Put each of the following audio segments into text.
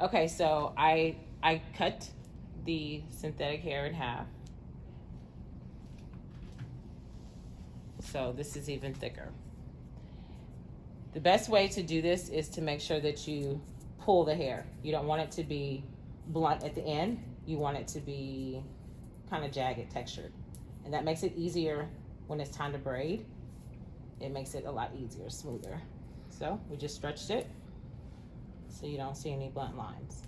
Okay, so I cut the synthetic hair in half. So this is even thicker. The best way to do this is to make sure that you pull the hair. You don't want it to be blunt at the end. You want it to be kind of jagged textured. And that makes it easier when it's time to braid. It makes it a lot easier, smoother. So we just stretched it so you don't see any blunt lines.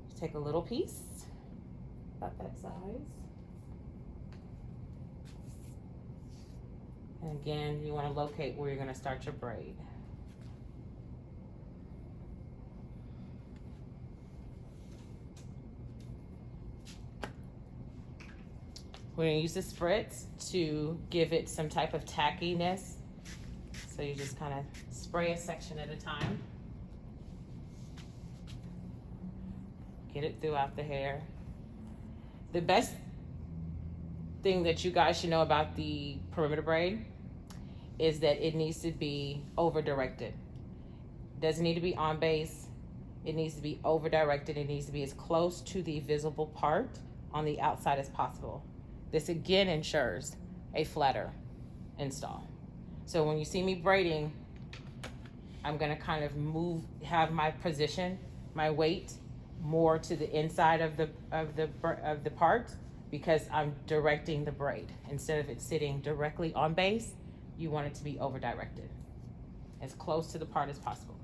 Just take a little piece, about that size. And again, you want to locate where you're going to start your braid. We're going to use the spritz to give it some type of tackiness. So you just kind of spray a section at a time. Get it throughout the hair. The best thing that you guys should know about the perimeter braid is that it needs to be over directed. It doesn't need to be on base. It needs to be over directed. It needs to be as close to the visible part on the outside as possible. This again ensures a flatter install. So when you see me braiding, I'm gonna kind of have my position, my weight more to the inside of the part, because I'm directing the braid. Instead of it sitting directly on base, you want it to be over directed, as close to the part as possible.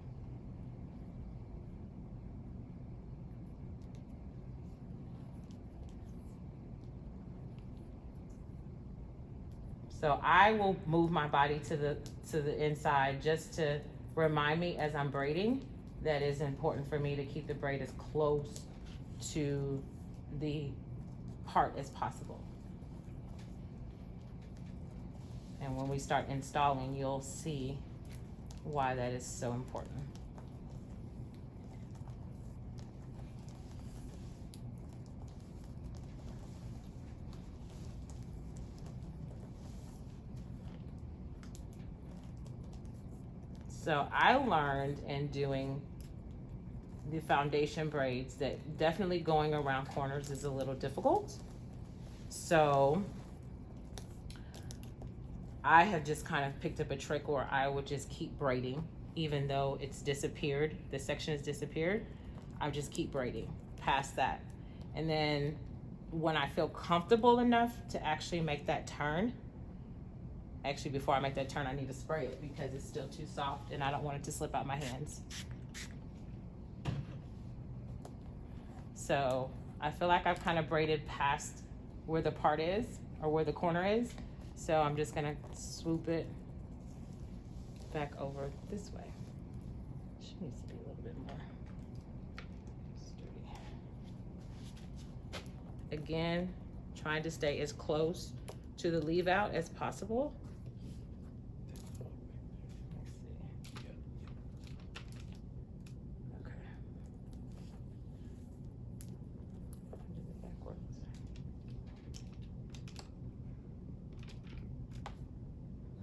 So I will move my body to the inside just to remind me as I'm braiding that it's important for me to keep the braid as close to the part as possible. And when we start installing, you'll see why that is so important. So I learned in doing the foundation braids that definitely going around corners is a little difficult. So I have just kind of picked up a trick where I would just keep braiding, even though it's disappeared, the section has disappeared. I just keep braiding past that. And then when I feel comfortable enough to actually make that turn, actually before I make that turn, I need to spray it because it's still too soft and I don't want it to slip out my hands. So I feel like I've kind of braided past where the part is or where the corner is. So I'm just gonna swoop it back over this way. She needs to be a little bit more sturdy. Again, trying to stay as close to the leave out as possible.